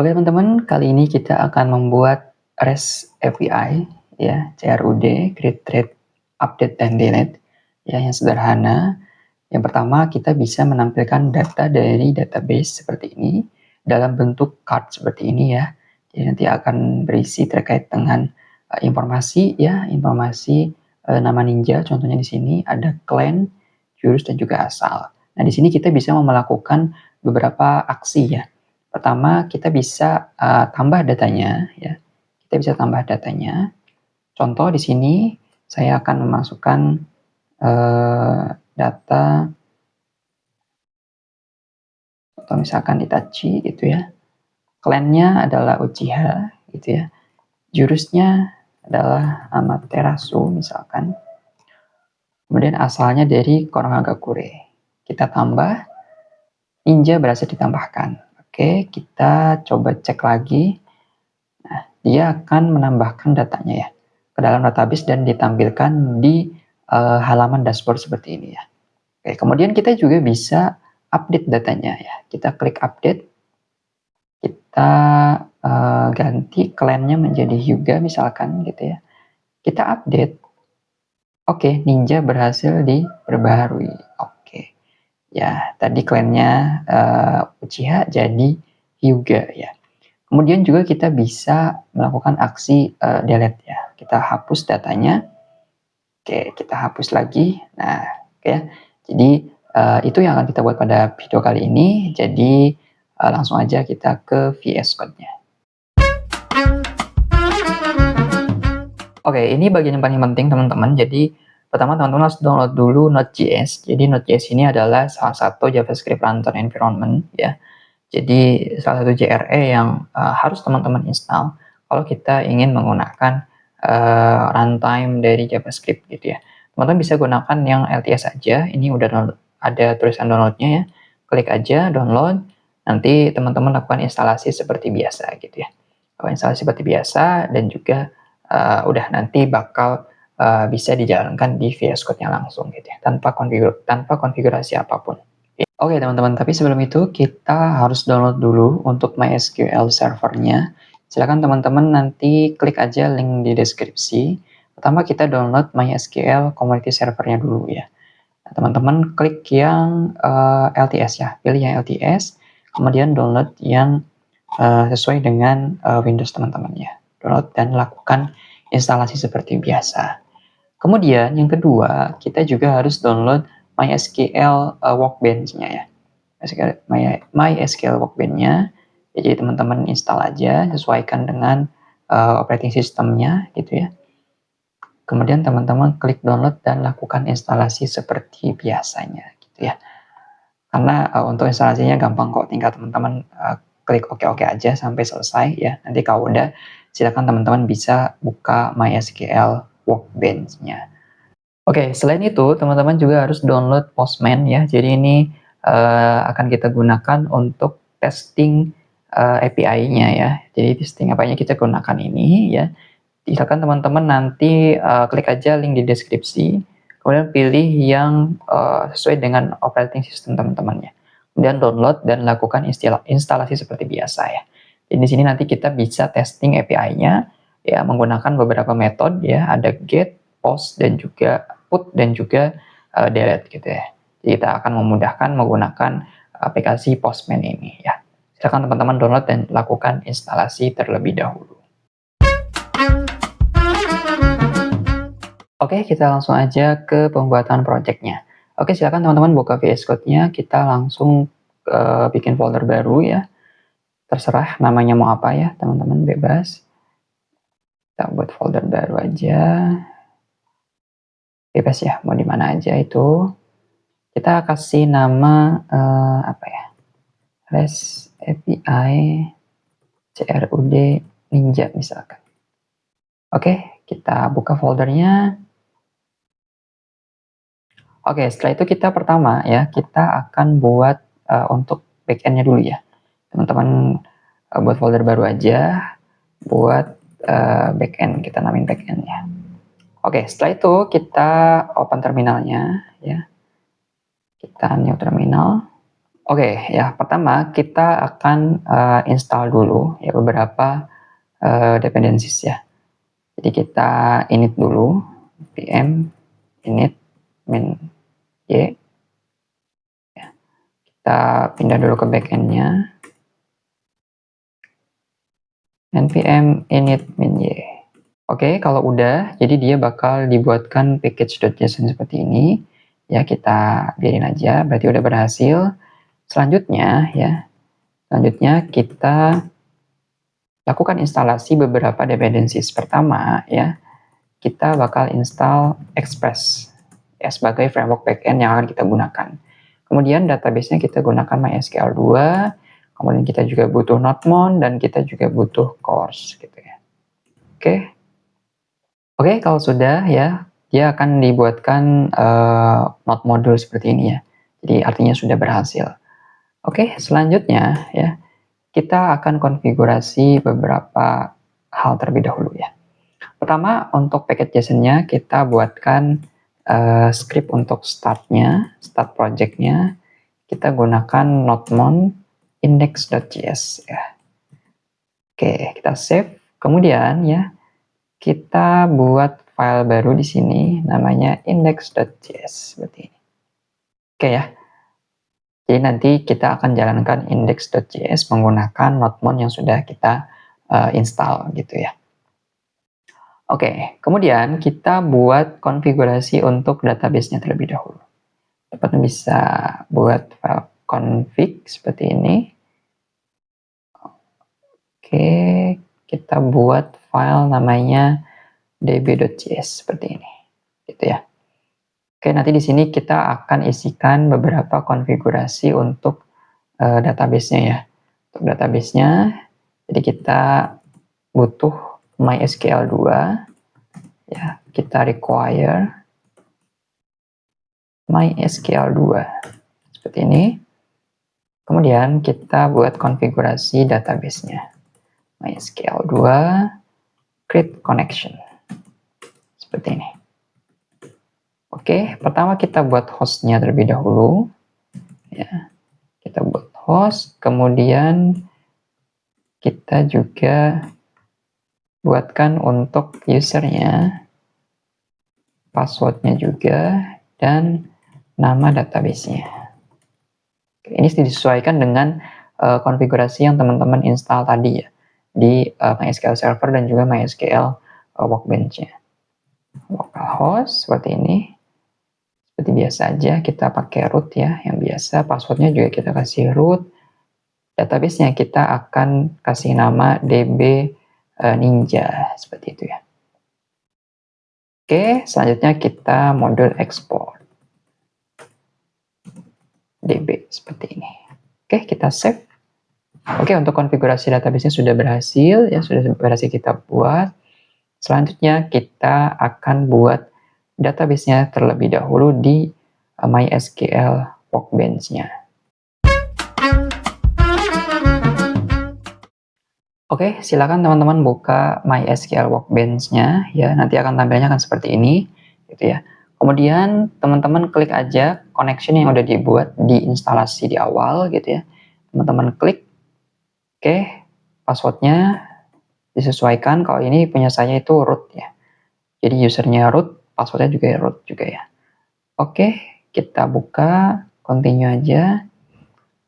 Oke teman-teman, kali ini kita akan membuat REST API ya, CRUD, Create, Read, Update, dan Delete ya, yang sederhana. Yang pertama, kita bisa menampilkan data dari database seperti ini dalam bentuk card seperti ini ya. Jadi nanti akan berisi terkait dengan informasi ya, informasi nama ninja. Contohnya di sini ada clan, jurus, dan juga asal. Nah, di sini kita bisa melakukan beberapa aksi ya. Pertama, kita bisa tambah datanya ya. Kita bisa tambah datanya. Contoh di sini saya akan memasukkan data atau misalkan Itachi gitu ya. Klannya adalah Uchiha gitu ya. Jurusnya adalah Amaterasu misalkan. Kemudian asalnya dari Konohagakure. Kita tambah, ninja berhasil ditambahkan. Oke, kita coba cek lagi. Nah, dia akan menambahkan datanya ya ke dalam database dan ditampilkan di halaman dashboard seperti ini ya. Oke, kemudian kita juga bisa update datanya ya. Kita klik update, kita ganti clannya menjadi Hyuga misalkan gitu ya. Kita update, oke, ninja berhasil diperbaharui. Oke, ya tadi clannya Uchiha jadi Hyuga ya. Kemudian juga kita bisa melakukan aksi delete ya. Kita hapus datanya. Oke, kita hapus lagi. Nah, oke ya. Jadi itu yang akan kita buat pada video kali ini. Jadi langsung aja kita ke VS Code-nya. Oke, ini bagian yang paling penting teman-teman. Jadi pertama teman-teman harus download dulu Node.js. Jadi Node.js ini adalah salah satu JavaScript runtime environment ya. Jadi salah satu JRE yang harus teman-teman install kalau kita ingin menggunakan runtime dari JavaScript gitu ya. Teman-teman bisa gunakan yang LTS aja. Ini udah ada tulisan downloadnya ya. Klik aja download. Nanti teman-teman lakukan instalasi seperti biasa gitu ya. Lakukan instalasi seperti biasa dan juga udah nanti bakal bisa dijalankan di VS Code-nya langsung gitu ya, tanpa konfigurasi apapun. Oke teman-teman, tapi sebelum itu kita harus download dulu untuk MySQL servernya. Silakan teman-teman nanti klik aja link di deskripsi. Pertama kita download MySQL community servernya dulu ya. Nah, teman-teman klik yang LTS ya, pilih yang LTS, kemudian download yang sesuai dengan Windows teman-teman ya. Download dan lakukan instalasi seperti biasa. Kemudian yang kedua, kita juga harus download MySQL Workbench-nya ya. MySQL Workbench-nya. Jadi teman-teman install aja, sesuaikan dengan operating system-nya gitu ya. Kemudian teman-teman klik download dan lakukan instalasi seperti biasanya gitu ya. Karena untuk instalasinya gampang kok, tinggal teman-teman klik oke aja sampai selesai ya. Nanti kalau udah, silakan teman-teman bisa buka MySQL Workbench-nya. Oke, selain itu teman-teman juga harus download Postman ya. Jadi ini akan kita gunakan untuk testing API-nya ya. Jadi testing API-nya kita gunakan ini ya. Silakan teman-teman nanti klik aja link di deskripsi. Kemudian pilih yang sesuai dengan operating system teman-teman ya. Kemudian download dan lakukan instalasi seperti biasa ya. Jadi di sini nanti kita bisa testing API-nya ya menggunakan beberapa metode ya. Ada get, post, dan juga put, dan juga delete gitu ya. Jadi kita akan memudahkan menggunakan aplikasi Postman ini ya. Silakan teman-teman download dan lakukan instalasi terlebih dahulu. Oke, kita langsung aja ke pembuatan projectnya. Oke, silakan teman-teman buka VS Code-nya. Kita langsung bikin folder baru ya. Terserah namanya mau apa ya, teman-teman bebas. Kita buat folder baru aja. Bebas ya, mau di mana aja itu. Kita kasih nama apa ya? REST API CRUD Ninja misalkan. Oke, kita buka foldernya. Oke, setelah itu kita pertama ya, kita akan buat untuk backend-nya dulu ya. Teman-teman buat folder baru aja, buat backend, kita namain backend-nya. Oke, setelah itu kita open terminalnya ya. Kita new terminal. Oke, ya pertama kita akan install dulu ya beberapa dependencies ya. Jadi kita init dulu pm init min y. Ya. Kita pindah dulu ke backendnya npm init min y. Oke, kalau udah, jadi dia bakal dibuatkan package.json seperti ini. Ya, kita biarin aja, berarti udah berhasil. Selanjutnya kita lakukan instalasi beberapa dependencies. Pertama, ya, kita bakal install Express ya, sebagai framework backend yang akan kita gunakan. Kemudian database-nya kita gunakan MySQL 2, kemudian kita juga butuh Nodemon, dan kita juga butuh CORS gitu ya. Oke, kalau sudah ya, dia akan dibuatkan node module seperti ini ya. Jadi artinya sudah berhasil. Oke, selanjutnya ya, kita akan konfigurasi beberapa hal terlebih dahulu ya. Pertama, untuk package JSON-nya kita buatkan script untuk start project-nya. Kita gunakan nodemon index.js ya. Oke, kita save. Kemudian ya, kita buat file baru di sini namanya index.js seperti ini. Oke ya. Jadi nanti kita akan jalankan index.js menggunakan nodemon yang sudah kita install gitu ya. Oke, kemudian kita buat konfigurasi untuk database-nya terlebih dahulu. Dapat bisa buat file config seperti ini. Oke, kita buat file namanya db.js seperti ini, gitu ya. Oke, nanti di sini kita akan isikan beberapa konfigurasi untuk database-nya ya. Untuk database-nya, jadi kita butuh MySQL 2, ya, kita require MySQL 2 seperti ini. Kemudian kita buat konfigurasi database-nya. MySQL 2 create connection seperti ini. Oke, pertama kita buat host-nya terlebih dahulu. Ya, kita buat host, kemudian kita juga buatkan untuk usernya, passwordnya juga, dan nama database-nya. Ini disesuaikan dengan konfigurasi yang teman-teman install tadi ya, di MySQL Server dan juga MySQL Workbench-nya. Localhost seperti ini. Seperti biasa aja kita pakai root ya, yang biasa. Passwordnya juga kita kasih root. Database-nya kita akan kasih nama db ninja seperti itu ya. Oke, selanjutnya kita modul export db seperti ini. Oke, kita save. Oke, untuk konfigurasi database-nya sudah berhasil ya, sudah berhasil kita buat. Selanjutnya kita akan buat database-nya terlebih dahulu di MySQL Workbench-nya. Oke, silakan teman-teman buka MySQL Workbench-nya ya, nanti akan tampilnya akan seperti ini gitu ya. Kemudian teman-teman klik aja connection yang udah dibuat di instalasi di awal gitu ya. Teman-teman klik. Oke, passwordnya disesuaikan. Kalau ini punya saya itu root ya. Jadi usernya root, passwordnya juga root juga ya. Oke, kita buka, continue aja.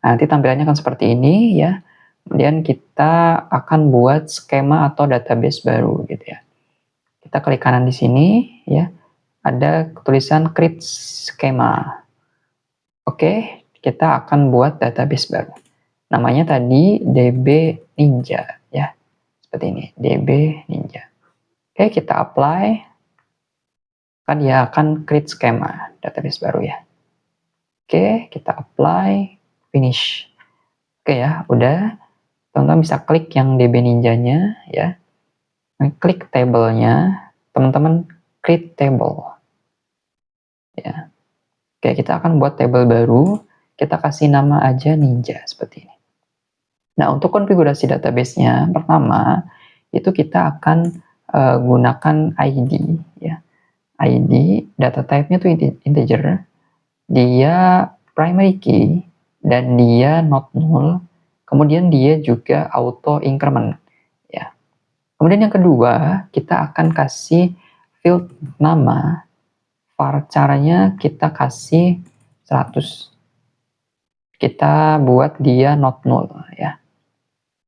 Nanti tampilannya akan seperti ini ya. Kemudian kita akan buat skema atau database baru gitu ya. Kita klik kanan di sini ya. Ada tulisan create schema. Oke, kita akan buat database baru. Namanya tadi db ninja ya. Seperti ini, db ninja. Oke, kita apply. Kan dia akan create schema database baru ya. Oke, kita apply, finish. Oke ya, udah. Teman-teman bisa klik yang db ninjanya ya. Klik table-nya, teman-teman create table. Ya. Oke, kita akan buat table baru. Kita kasih nama aja ninja seperti ini. Nah, untuk konfigurasi database-nya, pertama itu kita akan gunakan ID ya. ID data type-nya itu integer. Dia primary key dan dia not null, kemudian dia juga auto increment ya. Kemudian yang kedua, kita akan kasih field nama, varchar-nya kita kasih 100. Kita buat dia not null ya.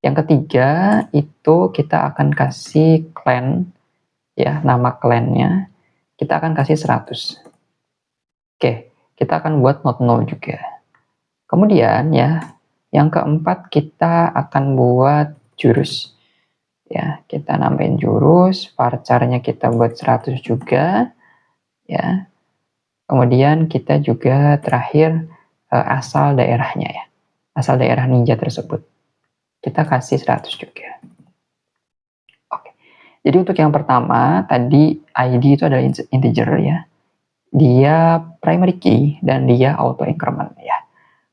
Yang ketiga itu kita akan kasih clan ya, nama clan-nya kita akan kasih 100. Oke, kita akan buat not null juga. Kemudian ya, yang keempat kita akan buat jurus. Ya, kita nambahin jurus, varchar-nya kita buat 100 juga ya. Kemudian kita juga terakhir asal daerahnya ya. Asal daerah ninja tersebut. Kita kasih 100 juga. Oke. Jadi untuk yang pertama, tadi ID itu adalah integer ya. Dia primary key dan dia auto increment ya.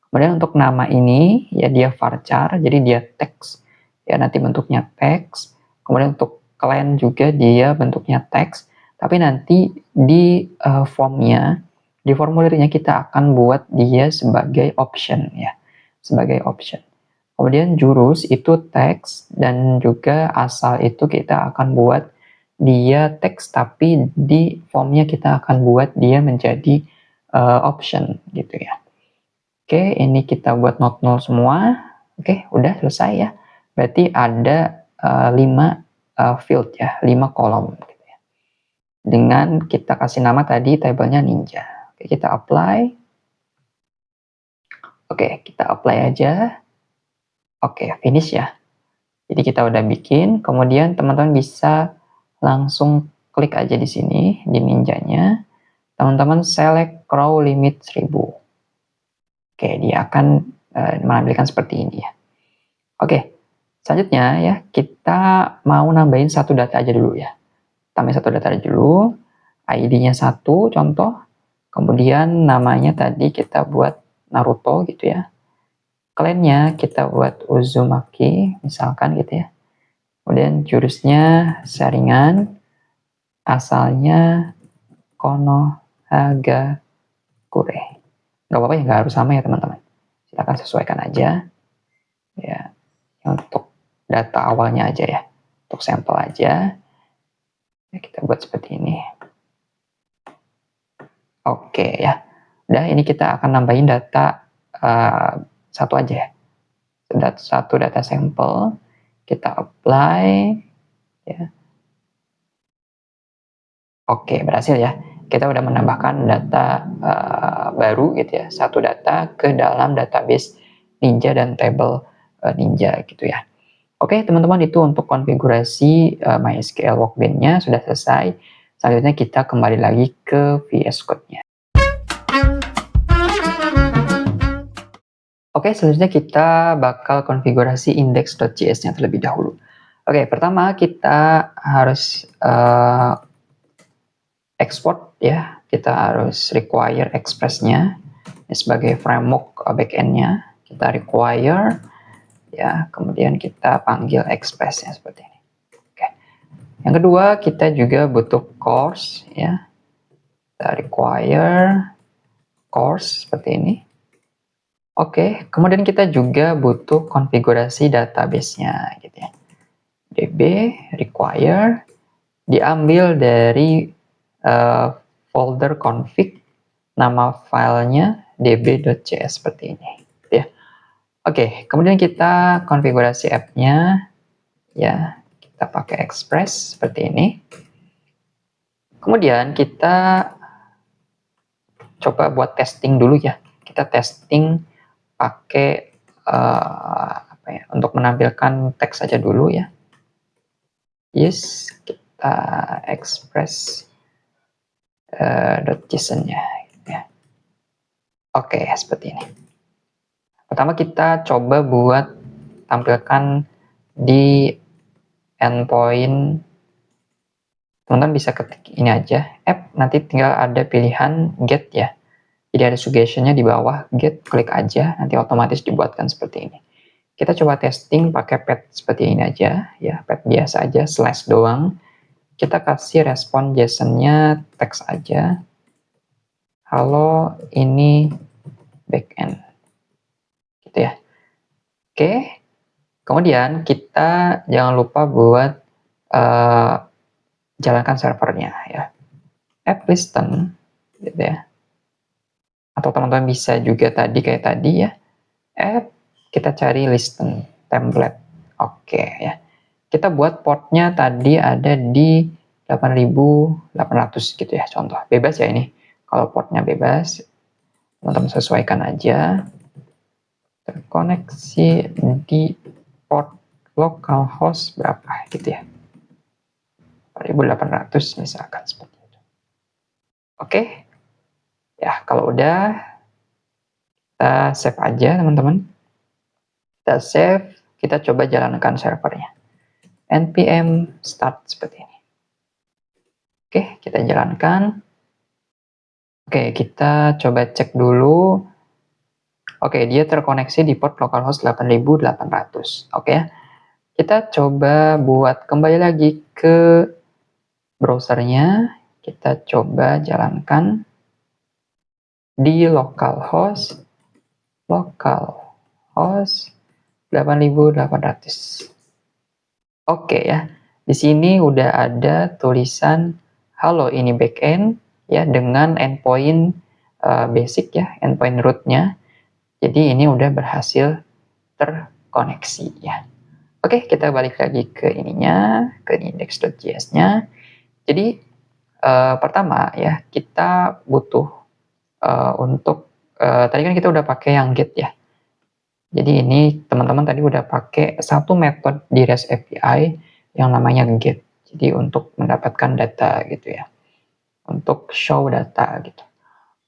Kemudian untuk nama ini ya dia varchar, jadi dia text. Ya nanti bentuknya text. Kemudian untuk clan juga dia bentuknya text, tapi nanti di formnya, di formulirnya kita akan buat dia sebagai option ya, sebagai option. Kemudian jurus itu teks dan juga asal itu kita akan buat dia teks tapi di formnya kita akan buat dia menjadi option gitu ya. Oke, ini kita buat not null semua. Oke, udah selesai ya. Berarti ada 5 field ya, 5 kolom gitu ya. Dengan kita kasih nama tadi tabelnya ninja. Oke, kita apply. Oke, kita apply aja. Oke, finish ya. Jadi kita udah bikin, kemudian teman-teman bisa langsung klik aja di sini, di ninjanya. Teman-teman select crow limit 1000. Oke, dia akan menampilkan seperti ini ya. Oke, selanjutnya ya, kita mau nambahin satu data aja dulu ya. Tambahin satu data aja dulu, ID-nya 1 contoh, kemudian namanya tadi kita buat Naruto gitu ya. Clan-nya kita buat Uzumaki, misalkan gitu ya. Kemudian jurusnya saringan, asalnya Konohagakure. Gak apa-apa ya, gak harus sama ya teman-teman. Silahkan sesuaikan aja. Ya, untuk data awalnya aja ya. Untuk sampel aja. Ya, kita buat seperti ini. Oke ya. Udah, ini kita akan nambahin data satu aja ya. Satu data sampel. Kita apply. Ya. Oke, berhasil ya. Kita udah menambahkan data baru gitu ya, satu data ke dalam database Ninja dan table Ninja gitu ya. Oke teman-teman, itu untuk konfigurasi MySQL Workbench-nya sudah selesai. Selanjutnya kita kembali lagi ke VS Code-nya. Oke, selanjutnya kita bakal konfigurasi index.js-nya terlebih dahulu. Oke, pertama kita harus export ya, kita harus require express-nya sebagai framework backend-nya. Kita require ya, kemudian kita panggil express-nya seperti ini. Oke. Yang kedua, kita juga butuh course ya. Kita require course seperti ini. Oke, kemudian kita juga butuh konfigurasi database-nya gitu ya. DB require diambil dari folder config, nama filenya db.js seperti ini ya. Oke, kemudian kita konfigurasi app-nya ya, kita pakai Express seperti ini. Kemudian kita coba buat testing dulu ya. Kita testing pakai apa ya, untuk menampilkan teks saja dulu ya. Yes, kita Express .json-nya ya. Oke, seperti ini. Pertama kita coba buat tampilkan di endpoint. Teman-teman bisa ketik ini aja, app, nanti tinggal ada pilihan get ya. Jadi ada suggestion-nya di bawah, get, klik aja, nanti otomatis dibuatkan seperti ini. Kita coba testing pakai pet seperti ini aja ya, pet biasa aja, slash doang. Kita kasih respon JSON-nya teks aja. Halo, ini backend. Oke, kemudian kita jangan lupa buat jalankan servernya ya. App listen gitu ya. Atau teman-teman bisa juga kayak tadi ya. App kita cari listen template. Oke ya. Kita buat portnya tadi ada di 8800 gitu ya, contoh. Bebas ya ini. Kalau portnya bebas, teman-teman sesuaikan aja. Terkoneksi di port localhost berapa gitu ya. 4800 misalkan seperti itu. Oke. Ya, kalau udah kita save aja teman-teman. Kita save, kita coba jalankan servernya. npm start seperti ini. Oke, kita jalankan. Oke, kita coba cek dulu. Oke, dia terkoneksi di port localhost 8800. Oke ya. Kita coba buat kembali lagi ke browsernya. Kita coba jalankan di localhost 8800. Oke ya. Di sini udah ada tulisan halo ini backend ya dengan endpoint basic ya, endpoint rootnya. Jadi ini udah berhasil terkoneksi ya. Oke, kita balik lagi ke ininya, ke index.js-nya. Jadi pertama ya, kita butuh untuk tadi kan kita udah pakai yang get ya. Jadi ini teman-teman tadi udah pakai satu metode di REST API yang namanya get. Jadi untuk mendapatkan data gitu ya. Untuk show data gitu.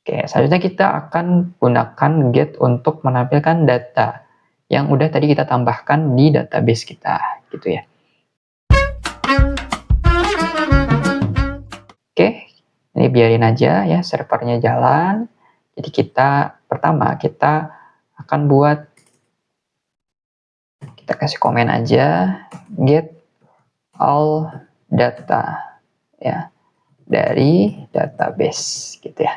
Oke, selanjutnya kita akan gunakan get untuk menampilkan data yang udah tadi kita tambahkan di database kita gitu ya. Oke, ini biarin aja ya servernya jalan. Jadi kita pertama kita akan buat, kita kasih komen aja get all data ya dari database gitu ya.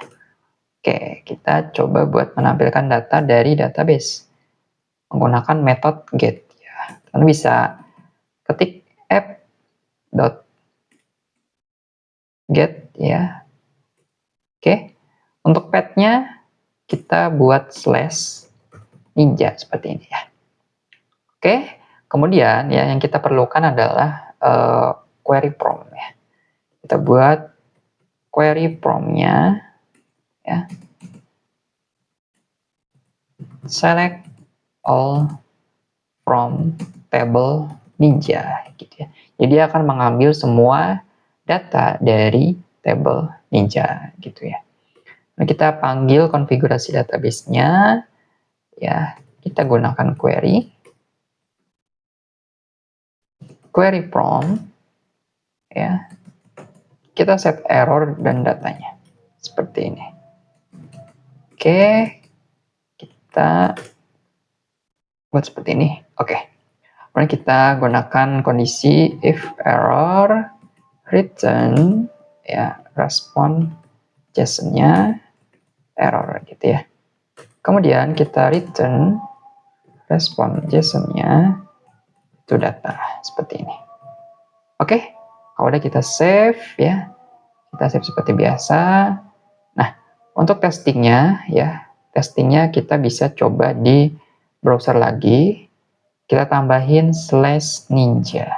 Oke, kita coba buat menampilkan data dari database menggunakan metode get ya. Kalian bisa ketik app.get ya. Oke, untuk path-nya kita buat /ninja seperti ini ya. Oke, kemudian ya yang kita perlukan adalah query prompt ya. Kita buat query prompt-nya ya. Select all from table ninja gitu ya. Jadi dia akan mengambil semua data dari table ninja gitu ya. Nah, kita panggil konfigurasi database-nya ya. Kita gunakan query prompt ya. Kita set error dan datanya seperti ini. Oke, kita buat seperti ini. Oke. Kemudian kita gunakan kondisi if error return ya, respon JSON-nya error gitu ya. Kemudian kita return respon JSON-nya itu data seperti ini. Oke, kalau udah kita save ya, kita save seperti biasa. Nah, untuk testingnya ya, testingnya kita bisa coba di browser lagi. Kita tambahin /ninja.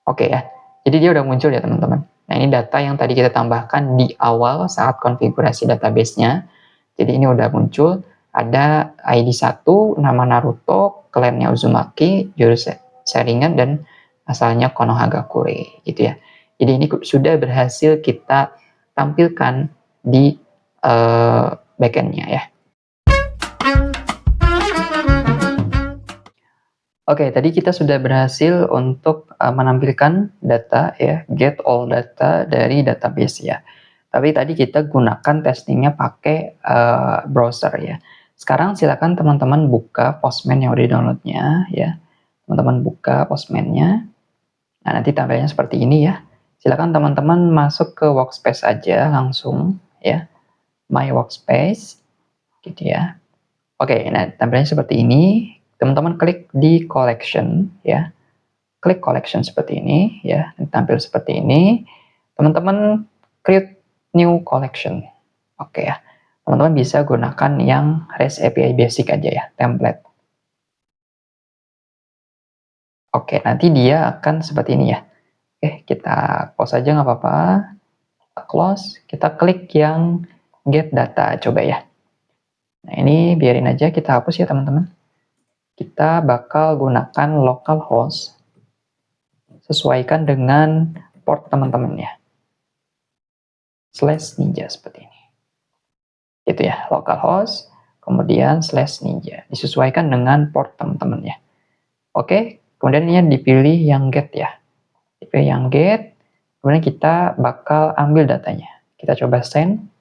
Oke ya, jadi dia udah muncul ya teman-teman. Nah, ini data yang tadi kita tambahkan di awal saat konfigurasi database-nya. Jadi ini udah muncul, ada ID 1, nama Naruto, klannya Uzumaki, jurus Sharingan, dan asalnya Konohagakure gitu ya. Jadi ini sudah berhasil kita tampilkan di backend-nya ya. Oke, tadi kita sudah berhasil untuk menampilkan data ya, get all data dari database ya. Tapi tadi kita gunakan testingnya pakai browser ya. Sekarang silakan teman-teman buka Postman yang udah downloadnya ya. Teman-teman buka Postman-nya. Nah, nanti tampilannya seperti ini ya. Silakan teman-teman masuk ke workspace aja langsung ya. My workspace gitu ya. Oke, nah tampilannya seperti ini. teman-teman klik di collection ya. Klik collection seperti ini ya, tampil seperti ini. Teman-teman create new collection. Oke ya. Teman-teman bisa gunakan yang REST API basic aja ya, template. Oke, nanti dia akan seperti ini ya. Oke, kita close aja nggak apa-apa. Kita close, kita klik yang get data, coba ya. Nah, ini biarin aja, kita hapus ya teman-teman. Kita bakal gunakan localhost sesuaikan dengan port teman-teman ya. /ninja seperti ini. Gitu ya, localhost, kemudian /ninja. Disesuaikan dengan port teman-teman ya. Oke, kemudian ini dipilih yang get ya. Dipilih yang get, kemudian kita bakal ambil datanya. Kita coba send.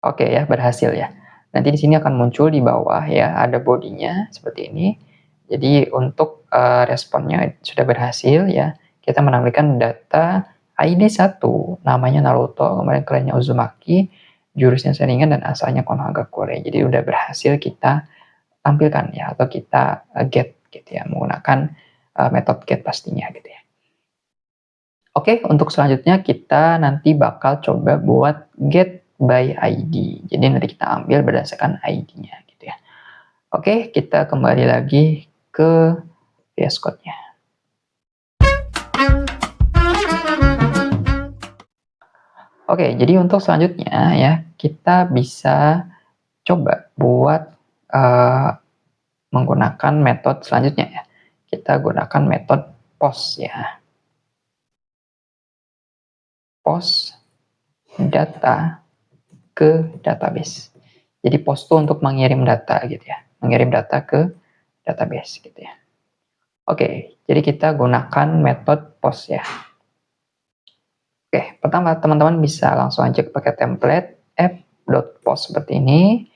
Oke ya, berhasil ya. Nanti di sini akan muncul di bawah ya, ada bodinya seperti ini. Jadi untuk responnya sudah berhasil ya. Kita menampilkan data ID 1, namanya Naruto, kemudian kliennya Uzumaki, jurusnya Sharingan, dan asalnya Konohagakure. Jadi udah berhasil kita tampilkan ya, atau kita get gitu ya, menggunakan metode get pastinya gitu ya. Oke, untuk selanjutnya kita nanti bakal coba buat get by ID. Jadi nanti kita ambil berdasarkan ID-nya gitu ya. Oke, kita kembali lagi ke VS Code-nya. Oke, jadi untuk selanjutnya ya, kita bisa coba buat menggunakan metode selanjutnya ya. Kita gunakan metode post ya. Post data ke database. Jadi post itu untuk mengirim data gitu ya. Mengirim data ke database gitu ya. Oke, jadi kita gunakan metode post ya. Oke, pertama teman-teman bisa langsung aja pakai template app.post seperti ini.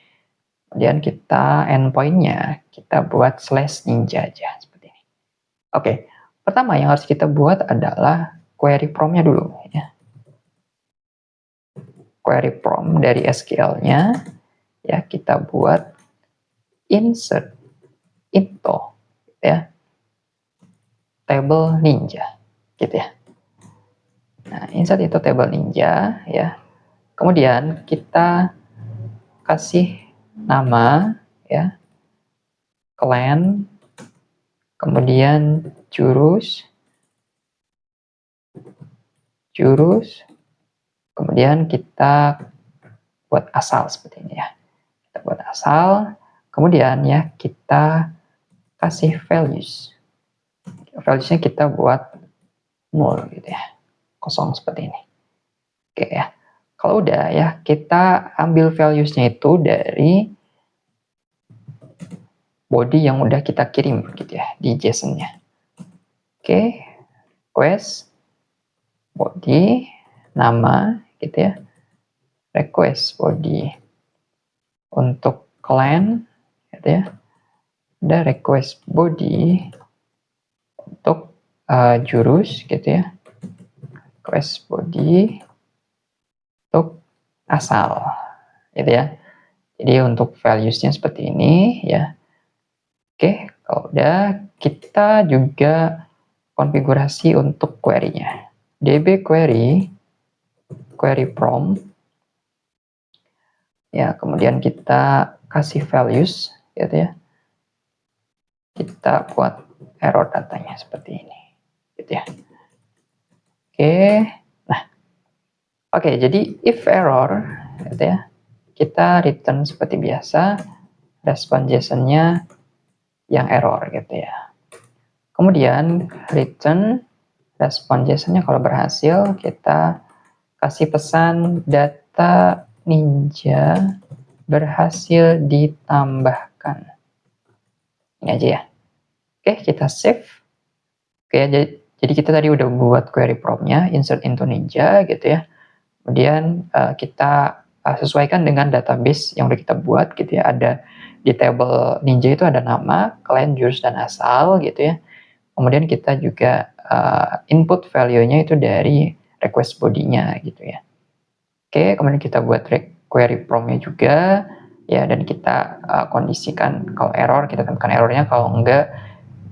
Kemudian kita endpoint-nya kita buat /ninja aja seperti ini. Oke, pertama yang harus kita buat adalah query prompt-nya dulu ya. Query prompt dari SQL-nya ya, kita buat insert into ya table ninja gitu ya. Nah, insert itu table ninja ya. Kemudian kita kasih nama ya, client, kemudian jurus, kemudian kita buat asal seperti ini ya. Kita buat asal, kemudian ya kita kasih values. Valuesnya kita buat null gitu ya, kosong seperti ini. Oke ya. Kalau udah ya, kita ambil values-nya itu dari body yang udah kita kirim gitu ya di JSON-nya. Oke, request body nama gitu ya. Request body untuk client gitu ya. Ada request body untuk jurus gitu ya. Request body untuk asal gitu ya. Jadi untuk values-nya seperti ini ya. Oke, kalau udah kita juga konfigurasi untuk query-nya. DB query prompt ya, kemudian kita kasih values gitu ya. Kita buat error datanya seperti ini gitu ya. Oke. Nah, oke, jadi if error gitu ya, kita return seperti biasa, respon JSON-nya yang error gitu ya. Kemudian return respon JSON-nya kalau berhasil, kita kasih pesan data ninja berhasil ditambahkan. Ini aja ya. Oke, kita save. Oke, jadi kita tadi udah buat query prompt-nya, insert into ninja gitu ya. Kemudian kita sesuaikan dengan database yang udah kita buat gitu ya. Ada di table ninja itu ada nama, client, jurus, dan asal gitu ya. Kemudian kita juga input value-nya itu dari request body-nya gitu ya. Oke, kemudian kita buat query prompt-nya juga. ya, dan kita kondisikan kalau error kita temukan errornya, kalau enggak,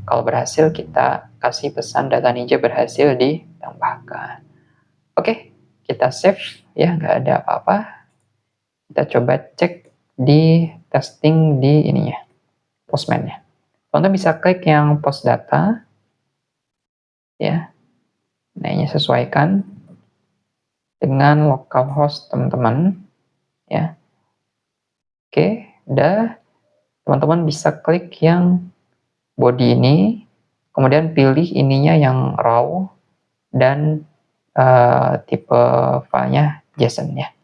kalau berhasil kita kasih pesan data Ninja berhasil ditambahkan. Oke, kita save ya, nggak ada apa-apa. Kita coba cek di testing di ininya, Postman-nya. Teman-teman bisa klik yang post data ya. Nah, ini sesuaikan dengan localhost teman-teman ya. Oke, udah. Teman-teman bisa klik yang body ini, kemudian pilih ininya yang raw dan tipe filenya JSON ya.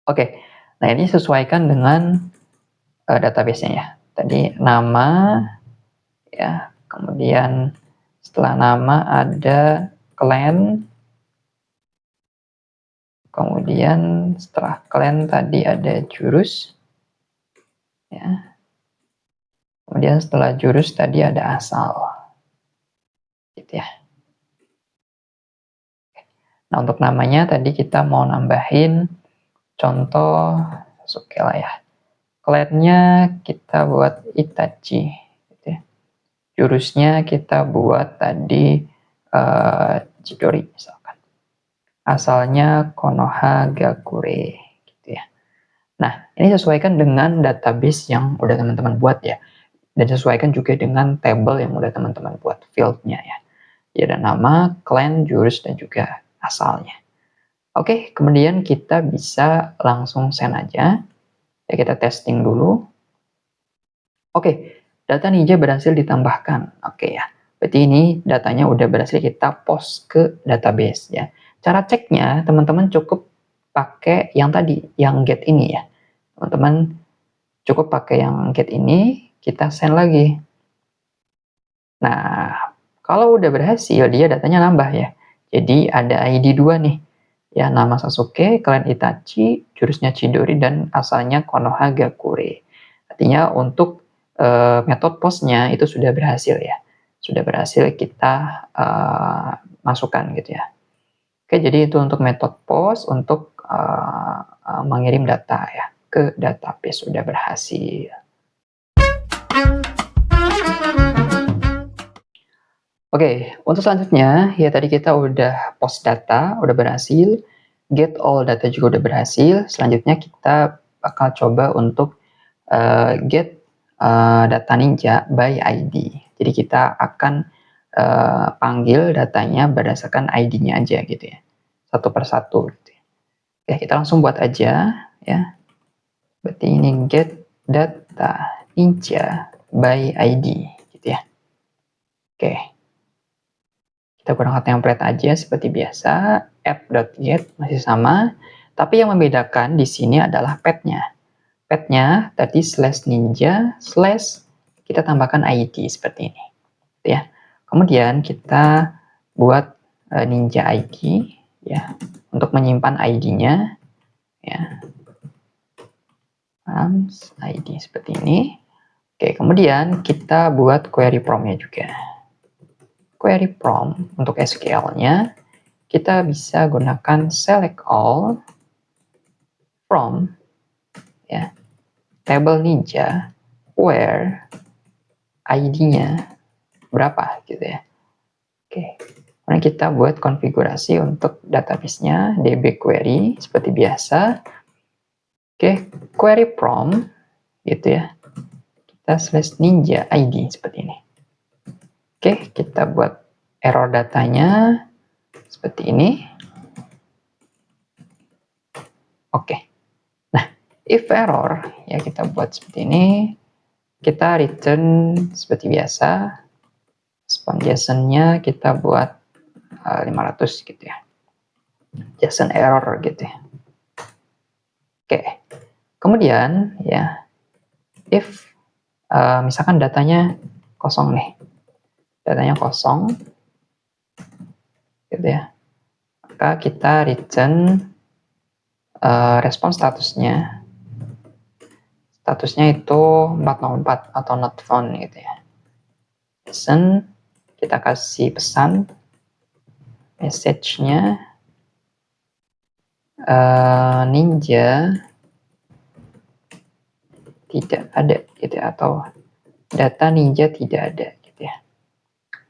Oke, nah ini sesuaikan dengan database-nya ya. Tadi nama ya, kemudian setelah nama ada clan, kemudian setelah clan tadi ada jurus ya, kemudian setelah jurus tadi ada asal gitu ya. Nah, untuk namanya tadi kita mau nambahin contoh oke lah ya, clan-nya kita buat Itachi gitu ya. Jurusnya kita buat tadi Chidori misalkan, asalnya Konohagakure gitu ya. Nah, ini sesuaikan dengan database yang udah teman-teman buat ya, dan sesuaikan juga dengan table yang udah teman-teman buat field-nya ya. Ya, ada nama, clan, jurus, dan juga asalnya. Oke, kemudian kita bisa langsung send aja. Ya, kita testing dulu. Oke, data Ninja berhasil ditambahkan. Oke ya, berarti ini datanya udah berhasil kita post ke database ya. Cara ceknya, teman-teman cukup pakai yang tadi, yang get ini ya. Teman-teman cukup pakai yang get ini, kita send lagi. Nah, kalau udah berhasil, dia datanya nambah ya. Jadi ada ID 2 nih. Ya, nama Sasuke, clan Itachi, jurusnya Chidori, dan asalnya Konohagakure. Artinya untuk metode postnya itu sudah berhasil ya. Sudah berhasil kita masukkan gitu ya. Oke, jadi itu untuk metode post untuk mengirim data ya ke database, sudah berhasil. Oke, untuk selanjutnya, ya tadi kita udah post data, udah berhasil, get all data juga udah berhasil. Selanjutnya kita bakal coba untuk get data Ninja by ID. Jadi kita akan panggil datanya berdasarkan ID-nya aja gitu ya, satu persatu. Gitu ya. Oke, kita langsung buat aja ya. Berarti ini get data Ninja by ID gitu ya. Oke. Kita gunakan template aja seperti biasa, app.get masih sama, tapi yang membedakan di sini adalah path-nya. Path-nya tadi /ninja/ kita tambahkan ID seperti ini, ya. Kemudian kita buat ninja ID, ya, untuk menyimpan ID-nya, ya, ID seperti ini. Oke, kemudian kita buat query prompt-nya juga. Query prompt untuk SQL-nya kita bisa gunakan select all from ya, table Ninja where ID-nya berapa gitu ya. Oke, kemudian kita buat konfigurasi untuk database-nya db query seperti biasa. Oke, query prompt gitu ya, kita /ninja ID seperti ini. Oke, kita buat error datanya seperti ini. Oke, nah if error ya kita buat seperti ini, kita return seperti biasa, respon JSON-nya kita buat 500 gitu ya, JSON error gitu ya. Oke, kemudian ya if misalkan datanya kosong nih, datanya kosong gitu ya, maka kita return respon statusnya itu 404 atau not found gitu ya. JSON kita kasih pesan message-nya Ninja tidak ada gitu ya, atau data Ninja tidak ada gitu ya.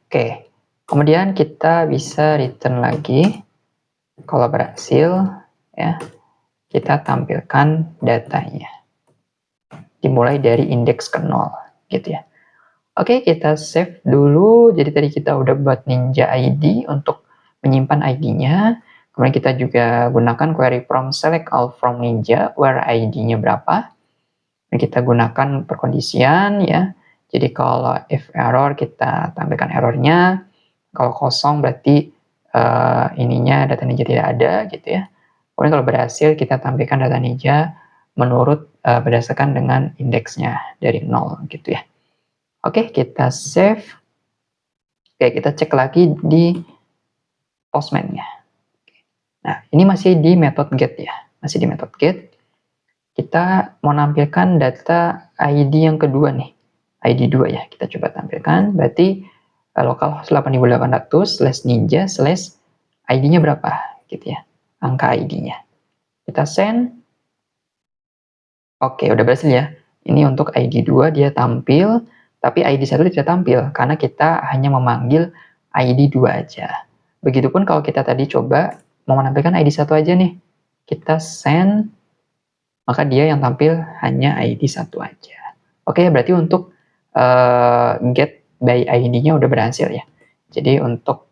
Oke, kemudian kita bisa return lagi. Kalau berhasil ya, kita tampilkan datanya. Dimulai dari indeks ke 0 gitu ya. Oke, kita save dulu. Jadi tadi kita udah buat Ninja ID untuk menyimpan ID-nya. Kemudian kita juga gunakan query from select all from Ninja where ID-nya berapa. Dan kita gunakan perkondisian ya. Jadi kalau if error kita tampilkan errornya. Kalau kosong berarti ininya data Ninja tidak ada gitu ya. Kemudian kalau berhasil kita tampilkan data Ninja menurut berdasarkan dengan indeksnya dari 0 gitu ya. Oke, kita save. Oke, kita cek lagi di Postman-nya. Nah, ini masih di method get ya. Masih di method get. Kita mau nampilkan data ID yang kedua nih. ID 2 ya. Kita coba tampilkan. Berarti localhost 8800/ninja/ ID-nya berapa gitu ya. Angka ID-nya. Kita send. Oke, udah berhasil ya. Ini untuk ID 2 dia tampil, tapi ID 1 tidak tampil karena kita hanya memanggil ID 2 aja. Begitupun kalau kita tadi coba mau menampilkan ID 1 aja nih. Kita send, maka dia yang tampil hanya ID 1 aja. Oke, berarti untuk get by ID-nya udah berhasil ya. Jadi untuk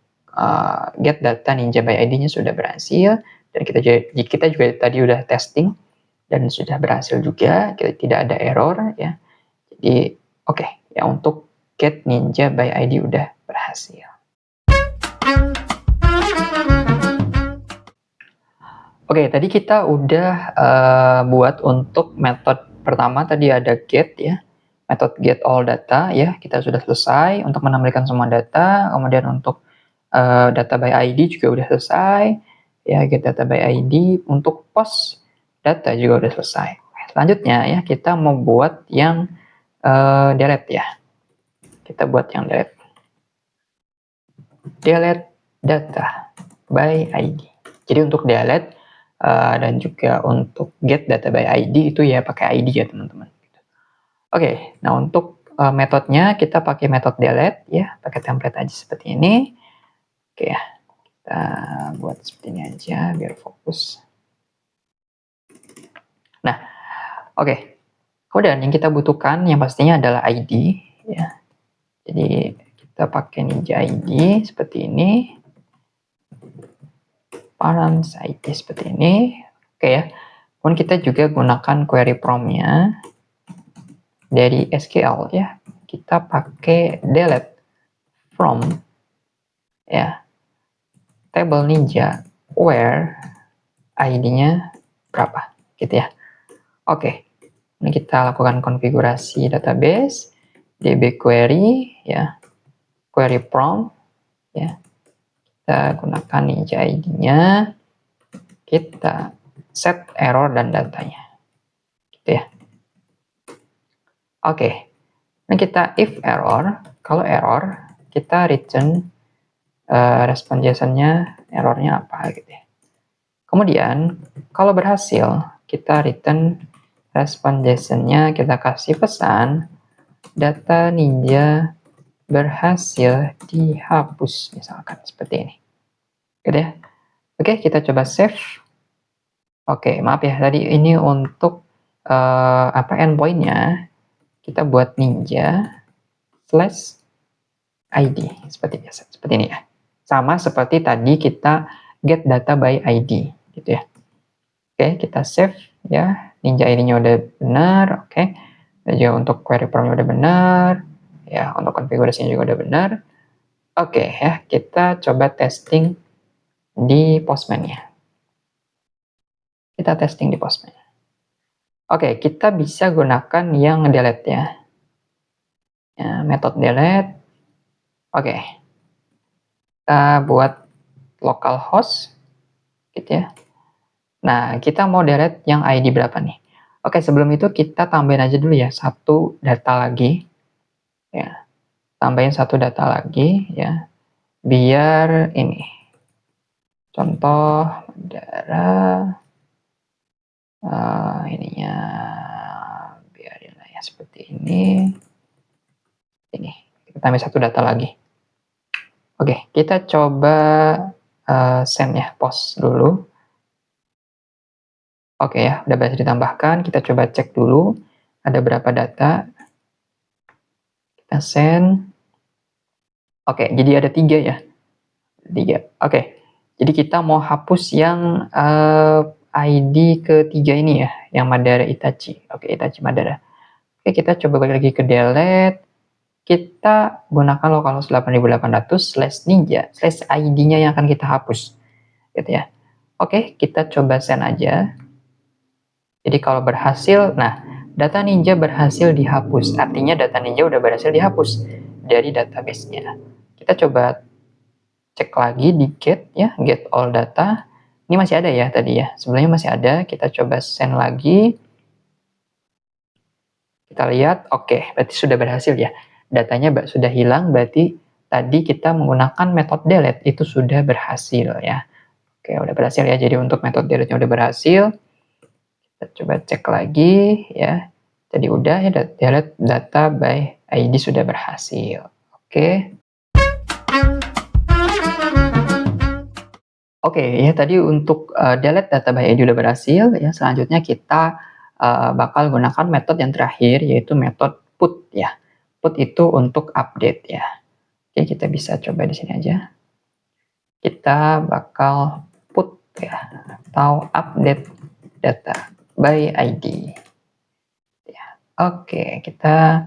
get data Ninja by ID-nya sudah berhasil, dan kita juga tadi udah testing dan sudah berhasil juga, tidak ada error ya. Jadi oke, ya untuk get Ninja by ID udah berhasil. Oke, tadi kita udah buat untuk metode pertama tadi ada get ya. Metode get all data ya, kita sudah selesai untuk menampilkan semua data. Kemudian untuk data by ID juga udah selesai. Ya, get data by ID. Untuk post data juga udah selesai. Selanjutnya ya, kita mau buat yang delete ya. Kita buat yang delete. Delete data by ID. Jadi untuk delete dan juga untuk get data by ID itu ya pakai ID ya teman-teman. Oke, nah untuk metodenya kita pakai metode delete ya, pakai template aja seperti ini. Oke ya, kita buat seperti ini aja biar fokus. Nah, oke. Kemudian yang kita butuhkan yang pastinya adalah ID ya. Jadi kita pakai Ninja ID seperti ini. Params ID seperti ini. Oke ya. Kemudian kita juga gunakan query prompt-nya dari SQL ya. Kita pakai delete from ya table Ninja where ID-nya berapa gitu ya. Oke. Ini kita lakukan konfigurasi database db query ya. Query prompt ya. Kita gunakan Ninja ID-nya. Kita set error dan datanya. Gitu ya. Oke. Nah, kita if error, kalau error, kita return respon JSON-nya errornya apa gitu ya. Kemudian, kalau berhasil, kita return respon JSON-nya, kita kasih pesan data Ninja berhasil dihapus, misalkan seperti ini. Gitu ya. Oke, kita coba save. Oke, maaf ya, tadi ini untuk endpoint-nya kita buat Ninja slash ID seperti biasa, seperti ini ya. Sama seperti tadi kita get data by ID gitu ya. Oke, kita save ya. Ninja ID-nya udah benar, oke. Dan juga untuk query prompt-nya udah benar. Ya, untuk konfigurasinya juga udah benar. Oke ya, kita coba testing di Postman ya. Kita testing di Postman. Oke, kita bisa gunakan yang delete ya. Ya, metode delete. Oke. Kita buat localhost gitu ya. Nah, kita mau delete yang ID berapa nih? Oke, sebelum itu kita tambahin aja dulu ya satu data lagi. Ya, tambahin satu data lagi ya. Biar ini. Contoh darah ininya biarin lah seperti ini. Ini kita tambah satu data lagi. Oke, kita coba send ya, post dulu. Oke ya, udah berhasil ditambahkan. Kita coba cek dulu ada berapa data. Kita send. Oke, jadi ada 3 ya. 3. Oke. Jadi kita mau hapus yang ID ketiga ini ya, yang Madara Itachi. Oke, Itachi Madara. Oke, kita coba balik lagi ke delete. Kita gunakan localhost 8800/ninja /ID-nya yang akan kita hapus. Gitu ya. Oke, kita coba send aja. Jadi kalau berhasil, nah data ninja berhasil dihapus. Artinya data ninja udah berhasil dihapus dari database-nya. Kita coba cek lagi di get ya, get all data. Ini masih ada ya tadi ya, sebenarnya masih ada. Kita coba send lagi. Kita lihat, oke, berarti sudah berhasil ya. Datanya sudah hilang, berarti tadi kita menggunakan metode delete itu sudah berhasil ya. Oke, udah berhasil ya. Jadi untuk metode delete-nya udah berhasil. Kita coba cek lagi ya. Jadi udah ya, delete data by ID sudah berhasil. Oke. Oke ya, tadi untuk delete data by ID udah berhasil ya. Selanjutnya kita bakal gunakan metode yang terakhir, yaitu metode put ya. Put itu untuk update ya. Oke, kita bisa coba di sini aja. Kita bakal put ya, atau update data by ID. Ya. Oke, kita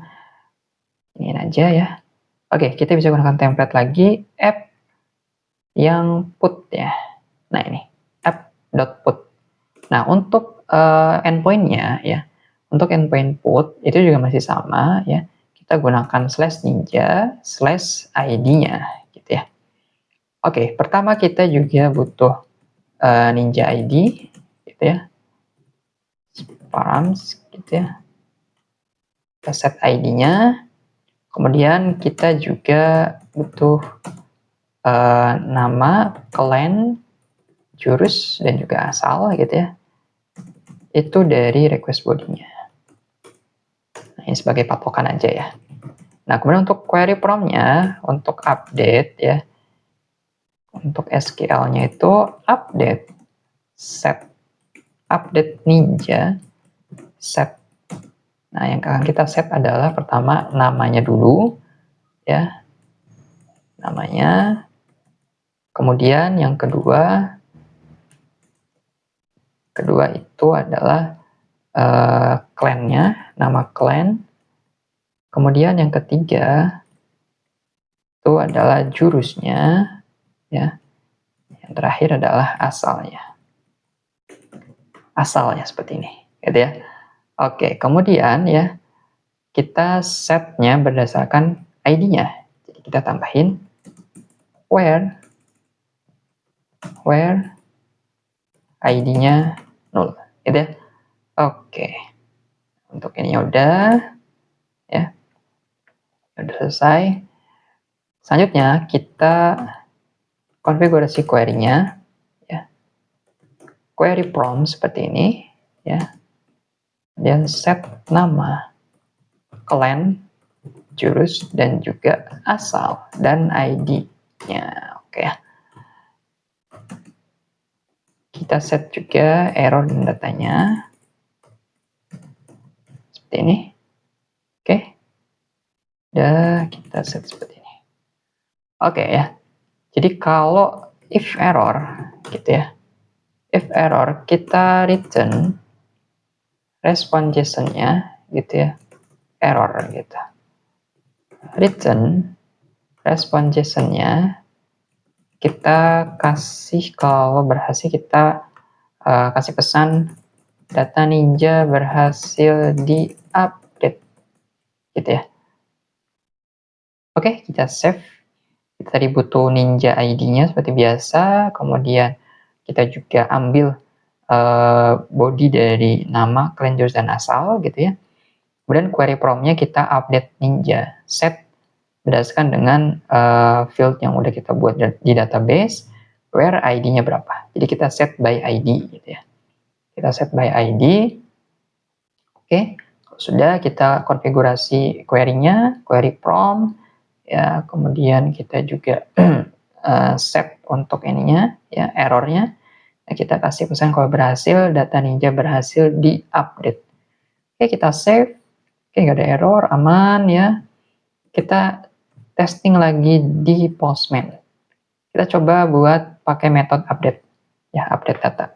ini aja ya. Oke, kita bisa gunakan template lagi, app yang put ya. Nah ini, app.put. Nah untuk endpoint-nya ya, untuk endpoint put itu juga masih sama ya. Kita gunakan /ninja/id-nya gitu ya. Oke, pertama kita juga butuh ninja ID gitu ya. Params gitu ya. Kita set ID-nya. Kemudian kita juga butuh nama, clan, jurus, dan juga asal gitu ya. Itu dari request body-nya. Nah, ini sebagai patokan aja ya. Nah, kemudian untuk query prompt-nya, untuk update ya, untuk SQL-nya itu update set update ninja set. Nah, yang akan kita set adalah pertama namanya dulu ya, namanya. Kemudian yang kedua itu adalah clan-nya, nama clan. Kemudian yang ketiga itu adalah jurusnya ya. Yang terakhir adalah asalnya. Asalnya seperti ini, gitu ya. Oke, kemudian ya kita setnya berdasarkan ID-nya. Jadi kita tambahin where ID-nya 0, gitu ya. Oke. Untuk ini udah ya. Udah selesai. Selanjutnya kita konfigurasi query-nya ya. Query prompt seperti ini ya. Dan set nama, clan, jurus, dan juga asal dan ID-nya. Oke ya. Kita set juga error dan datanya seperti ini. Oke. Dan kita set seperti ini. Oke ya. Jadi kalau if error gitu ya. If error kita return response JSON-nya gitu ya. Error gitu. Return response JSON-nya kita kasih, kalau berhasil kita kasih pesan data ninja berhasil di-update gitu ya. Oke, kita save. Kita tadi butuh ninja ID-nya seperti biasa, kemudian kita juga ambil body dari nama, clan, jurus, dan asal gitu ya. Kemudian query prompt-nya kita update ninja set berdasarkan dengan field yang udah kita buat di database, where ID-nya berapa. Jadi kita set by ID gitu ya. Kita set by ID. Oke, Sudah, kita konfigurasi query-nya, query prompt, ya, kemudian kita juga set untuk ininya, ya, errornya. Nah, kita kasih pesan kalau berhasil, data Ninja berhasil di-update. Oke, kita save. Oke, nggak ada error, aman ya. Kita testing lagi di Postman. Kita coba buat pakai metode update, ya, update data.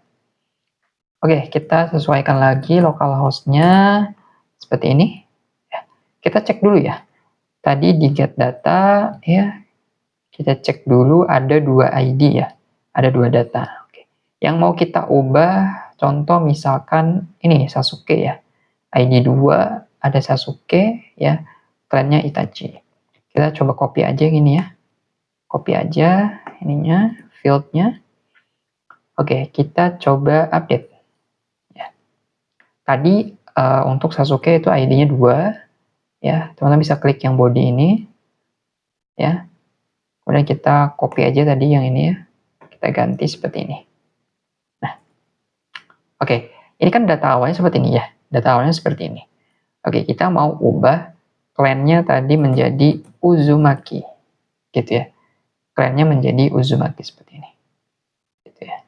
Oke, kita sesuaikan lagi localhost-nya seperti ini. Ya, kita cek dulu ya. Tadi di get data, ya, kita cek dulu ada 2 ID ya, ada 2 data. Oke. Yang mau kita ubah, contoh misalkan ini Sasuke ya, ID 2 ada Sasuke ya, kliennya Itachi. Kita coba copy aja gini ya, copy aja ininya, fieldnya. Oke, kita coba update. Ya. Tadi untuk Sasuke itu ID-nya 2, ya, teman-teman bisa klik yang body ini, ya. Kemudian kita copy aja tadi yang ini ya, kita ganti seperti ini. Nah, oke, ini kan data awalnya seperti ini ya, data awalnya seperti ini. Oke, kita mau ubah clan-nya tadi menjadi Uzumaki, gitu ya. Clan-nya menjadi Uzumaki seperti ini, gitu ya.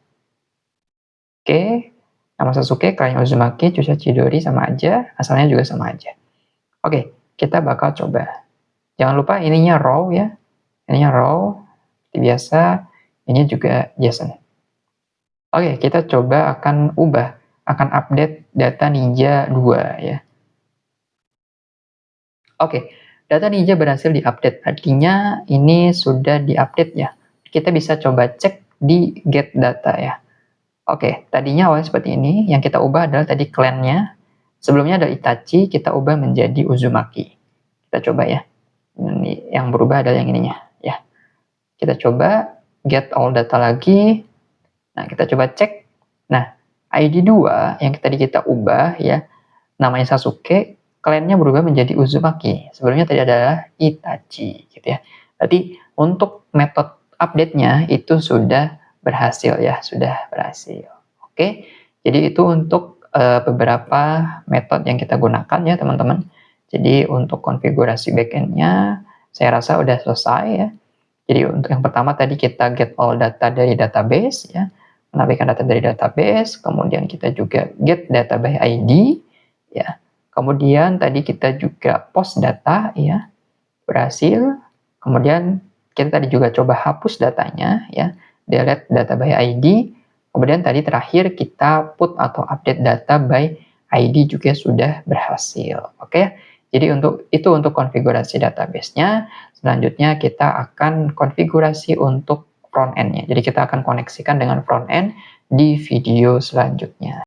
Oke, nama Sasuke, clan Uzumaki, Chusha Chidori sama aja, asalnya juga sama aja. Oke, kita bakal coba. Jangan lupa ininya raw ya, ininya raw, seperti biasa, ini juga JSON. Oke, kita coba akan update data Ninja 2 ya. Oke, data Ninja berhasil diupdate, artinya ini sudah diupdate ya. Kita bisa coba cek di get data ya. Oke, tadinya awalnya seperti ini, yang kita ubah adalah tadi clan-nya. Sebelumnya ada Itachi, kita ubah menjadi Uzumaki. Kita coba ya. Ini yang berubah adalah yang ininya ya. Kita coba get all data lagi. Nah, kita coba cek. Nah, ID 2 yang tadi kita ubah ya, namanya Sasuke, kliennya berubah menjadi Uzumaki. Sebelumnya tadi adalah Itachi gitu ya. Berarti untuk metode update-nya itu sudah berhasil ya, sudah berhasil. Oke. Jadi itu untuk beberapa metode yang kita gunakan ya, teman-teman. Jadi untuk konfigurasi backend-nya saya rasa udah selesai ya. Jadi untuk yang pertama tadi kita get all data dari database ya, menampilkan data dari database, kemudian kita juga get data by ID ya. Kemudian tadi kita juga post data ya, berhasil. Kemudian kita tadi juga coba hapus datanya ya, delete data by ID. Kemudian tadi terakhir kita put atau update data by ID juga sudah berhasil. Oke. Jadi untuk konfigurasi database-nya. Selanjutnya kita akan konfigurasi untuk front end-nya. Jadi kita akan koneksikan dengan front end di video selanjutnya.